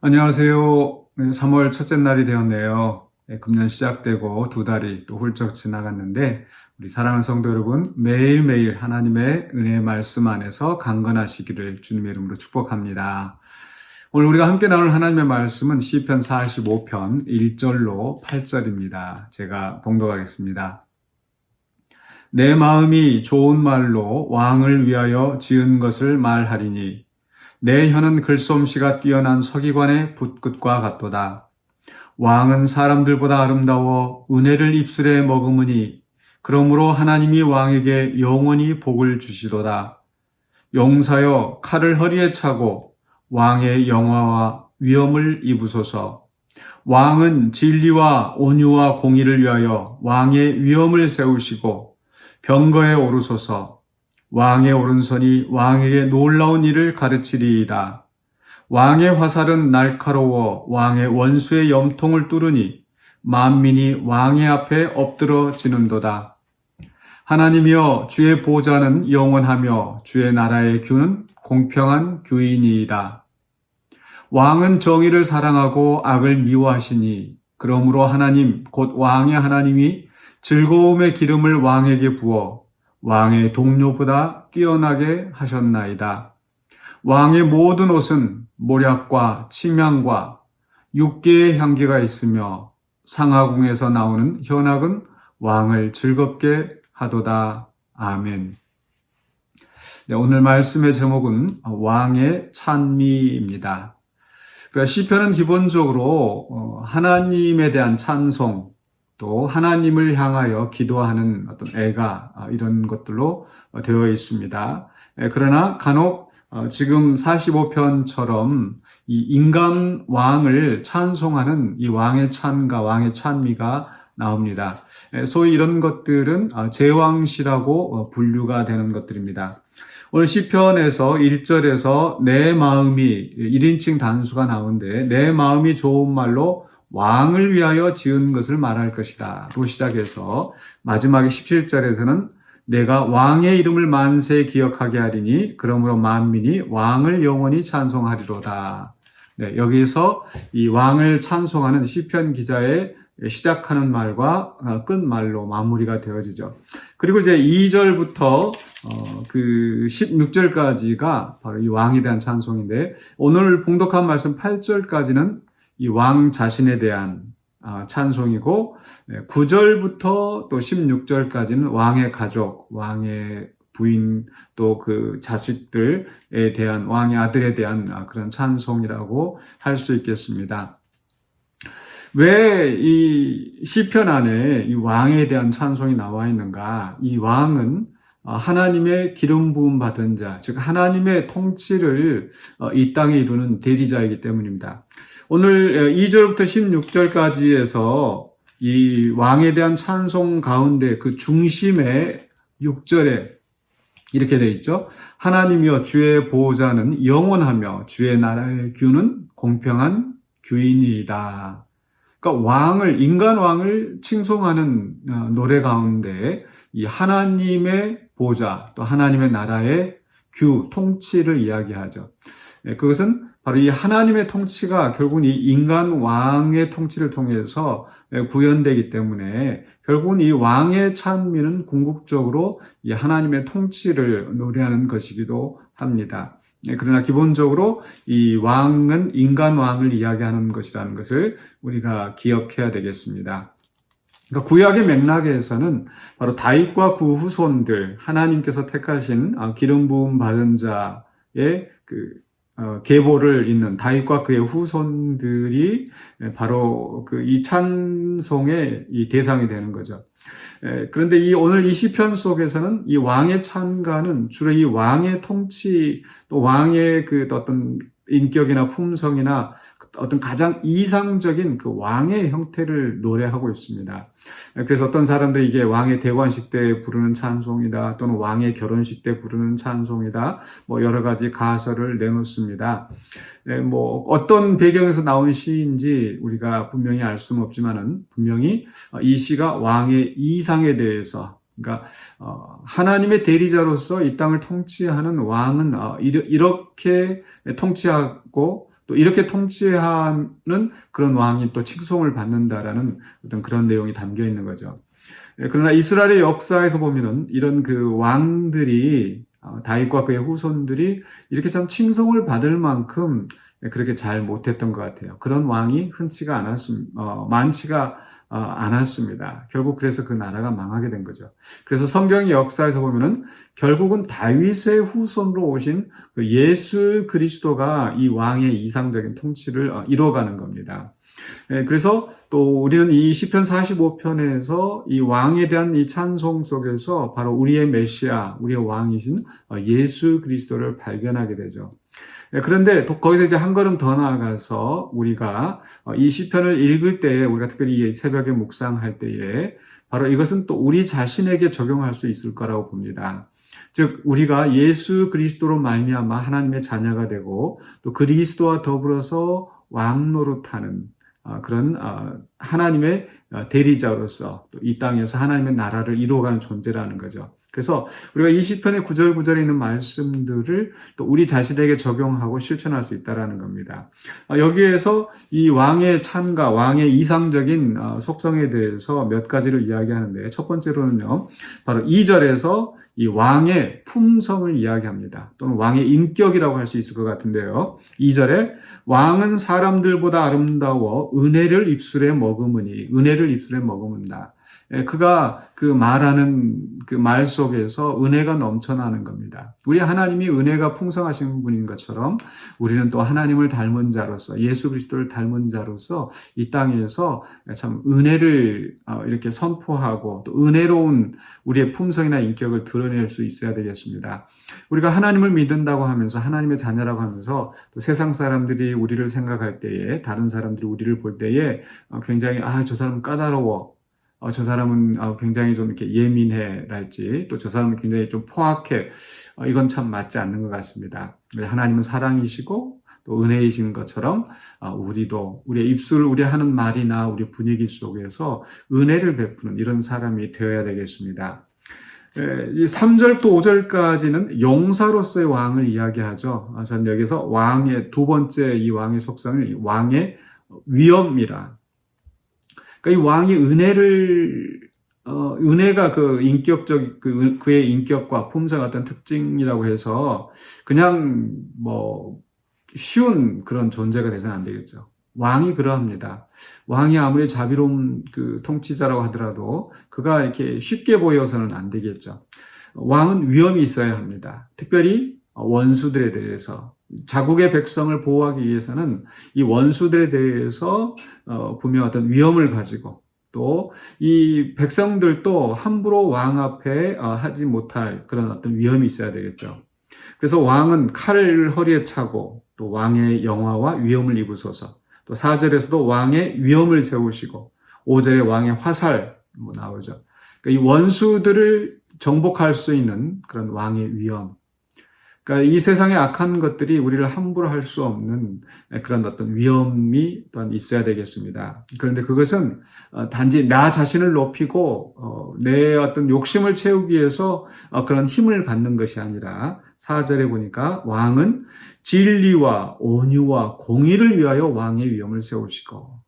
안녕하세요. 3월 첫째 날이 되었네요. 금년 시작되고 두 달이 또 훌쩍 지나갔는데 우리 사랑하는 성도 여러분, 매일매일 하나님의 은혜의 말씀 안에서 강건하시기를 주님의 이름으로 축복합니다. 오늘 우리가 함께 나눌 하나님의 말씀은 시편 45편 1절로 8절입니다. 제가 봉독하겠습니다. 내 마음이 좋은 말로 왕을 위하여 지은 것을 말하리니 내 혀는 글솜씨가 뛰어난 서기관의 붓끝과 같도다. 왕은 사람들보다 아름다워 은혜를 입술에 머금으니 그러므로 하나님이 왕에게 영원히 복을 주시도다. 용사여 칼을 허리에 차고 왕의 영화와 위엄을 입으소서. 왕은 진리와 온유와 공의를 위하여 왕의 위엄을 세우시고 병거에 오르소서. 왕의 오른손이 왕에게 놀라운 일을 가르치리이다. 왕의 화살은 날카로워 왕의 원수의 염통을 뚫으니 만민이 왕의 앞에 엎드러지는도다. 하나님이여, 주의 보좌는 영원하며 주의 나라의 규는 공평한 규이니이다. 왕은 정의를 사랑하고 악을 미워하시니 그러므로 하나님 곧 왕의 하나님이 즐거움의 기름을 왕에게 부어 왕의 동료보다 뛰어나게 하셨나이다. 왕의 모든 옷은 모략과 침향과 육개의 향기가 있으며 상하궁에서 나오는 현악은 왕을 즐겁게 하도다. 아멘. 네, 오늘 말씀의 제목은 왕의 찬미입니다. 그러니까 시편은 기본적으로 하나님에 대한 찬송, 또 하나님을 향하여 기도하는 어떤 애가 이런 것들로 되어 있습니다. 그러나 간혹 지금 45편처럼 이 인간 왕을 찬송하는 이 왕의 찬가, 왕의 찬미가 나옵니다. 소위 이런 것들은 제왕시라고 분류가 되는 것들입니다. 오늘 시편에서 1절에서 내 마음이 1인칭 단수가 나오는데 내 마음이 좋은 말로 왕을 위하여 지은 것을 말할 것이다 로 시작해서 마지막에 17절에서는 내가 왕의 이름을 만세 기억하게 하리니 그러므로 만민이 왕을 영원히 찬송하리로다. 네, 여기서 이 왕을 찬송하는 시편 기자의 시작하는 말과 끝말로 마무리가 되어지죠. 그리고 이제 2절부터 그 16절까지가 바로 이 왕에 대한 찬송인데 오늘 봉독한 말씀 8절까지는 이 왕 자신에 대한 찬송이고 9절부터 또 16절까지는 왕의 가족, 왕의 부인 또 그 자식들에 대한 왕의 아들에 대한 그런 찬송이라고 할 수 있겠습니다. 왜 이 시편 안에 이 왕에 대한 찬송이 나와 있는가? 이 왕은 하나님의 기름 부음 받은 자, 즉 하나님의 통치를 이 땅에 이루는 대리자이기 때문입니다. 오늘 2절부터 16절까지에서 이 왕에 대한 찬송 가운데 그 중심에 6절에 이렇게 되어 있죠. 하나님이여, 주의 보호자는 영원하며 주의 나라의 규는 공평한 규이니이다. 그러니까 왕을, 인간 왕을 칭송하는 노래 가운데 이 하나님의 보좌, 또 하나님의 나라의 규, 통치를 이야기하죠. 그것은 바로 이 하나님의 통치가 결국은 이 인간 왕의 통치를 통해서 구현되기 때문에 결국은 이 왕의 찬미는 궁극적으로 이 하나님의 통치를 노래하는 것이기도 합니다. 그러나 기본적으로 이 왕은 인간 왕을 이야기하는 것이라는 것을 우리가 기억해야 되겠습니다. 그러니까 구약의 맥락에서는 바로 다윗과 그 후손들, 하나님께서 택하신 기름 부음 받은 자의 그 계보를 잇는 다윗과 그의 후손들이 바로 그 이 찬송의 이 대상이 되는 거죠. 그런데 오늘 이 시편 속에서는 이 왕의 찬가는 주로 이 왕의 통치, 또 왕의 그 어떤 인격이나 품성이나 어떤 가장 이상적인 그 왕의 형태를 노래하고 있습니다. 그래서 어떤 사람들이 이게 왕의 대관식 때 부르는 찬송이다, 또는 왕의 결혼식 때 부르는 찬송이다, 뭐 여러 가지 가설을 내놓습니다. 뭐 어떤 배경에서 나온 시인지 우리가 분명히 알 수는 없지만은 분명히 이 시가 왕의 이상에 대해서, 그러니까 하나님의 대리자로서 이 땅을 통치하는 왕은 이렇게 통치하고 또 이렇게 통치하는 그런 왕이 또 칭송을 받는다라는 어떤 그런 내용이 담겨 있는 거죠. 그러나 이스라엘의 역사에서 보면은 이런 그 왕들이 다윗과 그의 후손들이 이렇게 참 칭송을 받을 만큼 그렇게 잘 못했던 것 같아요. 그런 왕이 많지가 않았습니다. 결국 그래서 그 나라가 망하게 된 거죠. 그래서 성경의 역사에서 보면은 결국은 다윗의 후손으로 오신 그 예수 그리스도가 이 왕의 이상적인 통치를 이뤄가는 겁니다. 그래서 또 우리는 이 시편 45편에서 이 왕에 대한 이 찬송 속에서 바로 우리의 메시아, 우리의 왕이신 예수 그리스도를 발견하게 되죠. 그런데 또 거기서 이제 한 걸음 더 나아가서 우리가 이 시편을 읽을 때에, 우리가 특별히 새벽에 묵상할 때에 바로 이것은 또 우리 자신에게 적용할 수 있을 거라고 봅니다. 즉 우리가 예수 그리스도로 말미암아 하나님의 자녀가 되고 또 그리스도와 더불어서 왕 노릇하는 그런 하나님의 대리자로서 또 이 땅에서 하나님의 나라를 이루어가는 존재라는 거죠. 그래서 우리가 이 시편의 구절구절에 있는 말씀들을 또 우리 자신에게 적용하고 실천할 수 있다는 겁니다. 여기에서 이 왕의 찬가, 왕의 이상적인 속성에 대해서 몇 가지를 이야기하는데, 첫 번째로는요, 바로 2절에서 이 왕의 품성을 이야기합니다. 또는 왕의 인격이라고 할 수 있을 것 같은데요. 2절에 왕은 사람들보다 아름다워 은혜를 입술에 머금으니, 은혜를 입술에 머금은다. 그가 그 말하는 그 말 속에서 은혜가 넘쳐나는 겁니다. 우리 하나님이 은혜가 풍성하신 분인 것처럼 우리는 또 하나님을 닮은 자로서, 예수 그리스도를 닮은 자로서 이 땅에서 참 은혜를 이렇게 선포하고 또 은혜로운 우리의 품성이나 인격을 드러낼 수 있어야 되겠습니다. 우리가 하나님을 믿는다고 하면서, 하나님의 자녀라고 하면서 또 세상 사람들이 우리를 생각할 때에, 다른 사람들이 우리를 볼 때에 굉장히 저 사람은 까다로워, 저 사람은 굉장히 좀 이렇게 예민해랄지, 또 저 사람은 굉장히 좀 포악해, 이건 참 맞지 않는 것 같습니다. 하나님은 사랑이시고 또 은혜이신 것처럼 우리도 우리의 입술, 우리 하는 말이나 우리 분위기 속에서 은혜를 베푸는 이런 사람이 되어야 되겠습니다. 이 3절 또 5절까지는 용사로서의 왕을 이야기하죠. 저는 여기서 왕의 두 번째, 이 왕의 속성을 왕의 위엄이라, 그러니까 이 왕이 은혜가 그 인격적, 그의 인격과 품성 어떤 특징이라고 해서 그냥 쉬운 그런 존재가 되서는 안 되겠죠. 왕이 그러합니다. 왕이 아무리 자비로운 그 통치자라고 하더라도 그가 이렇게 쉽게 보여서는 안 되겠죠. 왕은 위엄이 있어야 합니다. 특별히 원수들에 대해서, 자국의 백성을 보호하기 위해서는 이 원수들에 대해서 분명 어떤 위엄을 가지고, 또 이 백성들도 함부로 왕 앞에 하지 못할 그런 어떤 위엄이 있어야 되겠죠. 그래서 왕은 칼을 허리에 차고 또 왕의 영화와 위엄을 입으소서, 또 4절에서도 왕의 위엄을 세우시고 5절에 왕의 화살 나오죠. 그러니까 이 원수들을 정복할 수 있는 그런 왕의 위엄, 그러니까 이 세상의 악한 것들이 우리를 함부로 할 수 없는 그런 어떤 위엄이 또한 있어야 되겠습니다. 그런데 그것은 단지 나 자신을 높이고 내 어떤 욕심을 채우기 위해서 그런 힘을 갖는 것이 아니라, 4절에 보니까 왕은 진리와 온유와 공의를 위하여 왕의 위엄을 세우시고,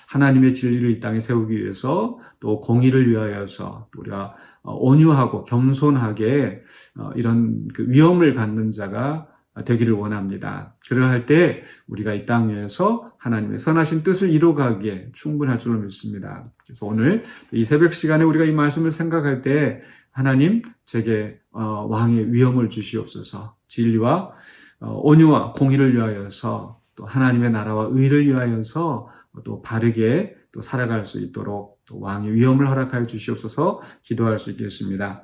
하나님의 진리를 이 땅에 세우기 위해서, 또 공의를 위하여서 우리가 온유하고 겸손하게 이런 그 위엄을 갖는 자가 되기를 원합니다. 그러할 때 우리가 이 땅에서 하나님의 선하신 뜻을 이루어가기에 충분할 줄로 믿습니다. 그래서 오늘 이 새벽 시간에 우리가 이 말씀을 생각할 때, 하나님 제게 왕의 위엄을 주시옵소서, 진리와 온유와 공의를 위하여서, 또 하나님의 나라와 의를 위하여서 또 바르게 또 살아갈 수 있도록 또 왕의 위엄을 허락하여 주시옵소서 기도할 수 있겠습니다.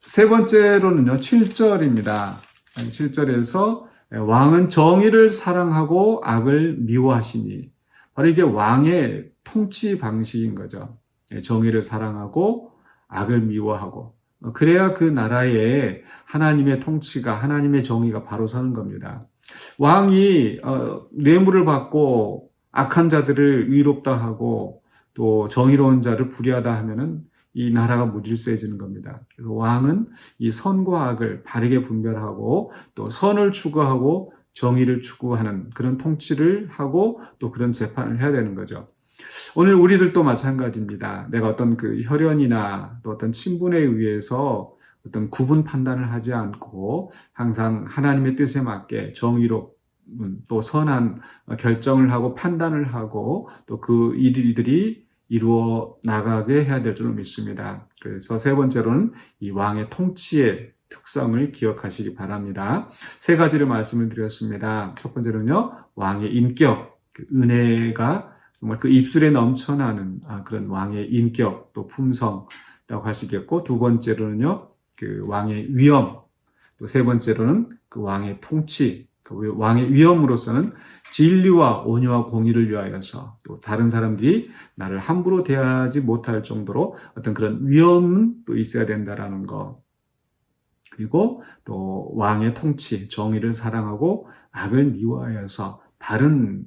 세 번째로는요, 7절입니다. 7절에서 왕은 정의를 사랑하고 악을 미워하시니, 바로 이게 왕의 통치 방식인 거죠. 정의를 사랑하고 악을 미워하고, 그래야 그 나라에 하나님의 통치가, 하나님의 정의가 바로 서는 겁니다. 왕이 뇌물을 받고 악한 자들을 의롭다 하고 또 정의로운 자를 불의하다 하면은 이 나라가 무질서해지는 겁니다. 그래서 왕은 이 선과 악을 바르게 분별하고 또 선을 추구하고 정의를 추구하는 그런 통치를 하고 또 그런 재판을 해야 되는 거죠. 오늘 우리들도 마찬가지입니다. 내가 어떤 그 혈연이나 또 어떤 친분에 의해서 어떤 구분 판단을 하지 않고 항상 하나님의 뜻에 맞게 정의로 또 선한 결정을 하고 판단을 하고 또 그 일들이 이루어 나가게 해야 될 줄로 믿습니다. 그래서 세 번째로는 이 왕의 통치의 특성을 기억하시기 바랍니다. 세 가지를 말씀을 드렸습니다. 첫 번째로는요, 왕의 인격, 은혜가 정말 그 입술에 넘쳐나는 그런 왕의 인격, 또 품성이라고 할 수 있겠고, 두 번째로는요, 그 왕의 위엄, 또 세 번째로는 그 왕의 통치, 그 왕의 위엄으로서는 진리와 온유와 공의를 위하여서 또 다른 사람들이 나를 함부로 대하지 못할 정도로 어떤 그런 위엄은 또 있어야 된다라는 거. 그리고 또 왕의 통치, 정의를 사랑하고 악을 미워하여서 바른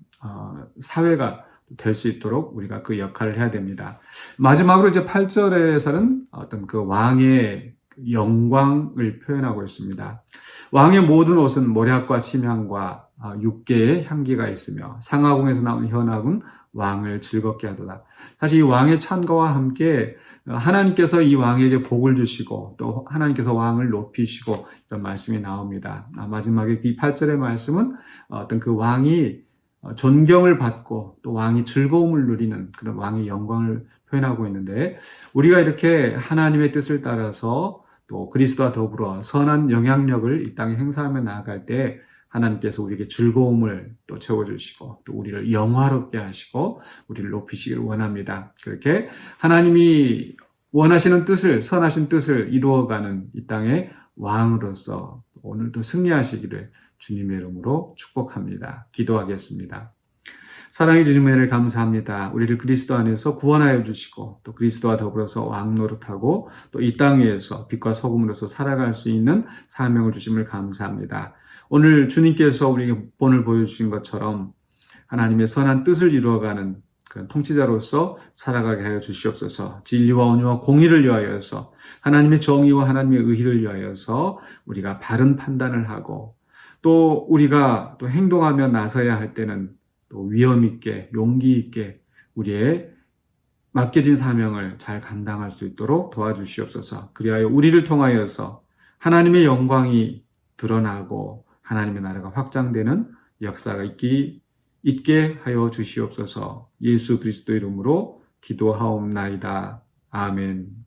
사회가 될 수 있도록 우리가 그 역할을 해야 됩니다. 마지막으로 이제 8절에서는 어떤 그 왕의 영광을 표현하고 있습니다. 왕의 모든 옷은 모략과 침향과 육개의 향기가 있으며 상하궁에서 나온 현악은 왕을 즐겁게 하도다. 사실 이 왕의 찬가와 함께 하나님께서 이 왕에게 복을 주시고 또 하나님께서 왕을 높이시고 이런 말씀이 나옵니다. 마지막에 이 8절의 말씀은 어떤 그 왕이 존경을 받고 또 왕이 즐거움을 누리는 그런 왕의 영광을 표현하고 있는데, 우리가 이렇게 하나님의 뜻을 따라서 또 그리스도와 더불어 선한 영향력을 이 땅에 행사하며 나아갈 때 하나님께서 우리에게 즐거움을 또 채워주시고 또 우리를 영화롭게 하시고 우리를 높이시기를 원합니다. 그렇게 하나님이 원하시는 뜻을, 선하신 뜻을 이루어가는 이 땅의 왕으로서 오늘도 승리하시기를 주님의 이름으로 축복합니다. 기도하겠습니다. 사랑해 주신 은혜를 감사합니다. 우리를 그리스도 안에서 구원하여 주시고 또 그리스도와 더불어서 왕 노릇하고 또 이 땅 위에서 빛과 소금으로서 살아갈 수 있는 사명을 주심을 감사합니다. 오늘 주님께서 우리에게 본을 보여주신 것처럼 하나님의 선한 뜻을 이루어가는 그런 통치자로서 살아가게 하여 주시옵소서. 진리와 온유와 공의를 위하여서 하나님의 정의와 하나님의 의의를 위하여서 우리가 바른 판단을 하고 또 우리가 또 행동하며 나서야 할 때는 또 위엄 있게 용기 있게 우리의 맡겨진 사명을 잘 감당할 수 있도록 도와주시옵소서. 그리하여 우리를 통하여서 하나님의 영광이 드러나고 하나님의 나라가 확장되는 역사가 있게 하여 주시옵소서. 예수 그리스도 이름으로 기도하옵나이다. 아멘.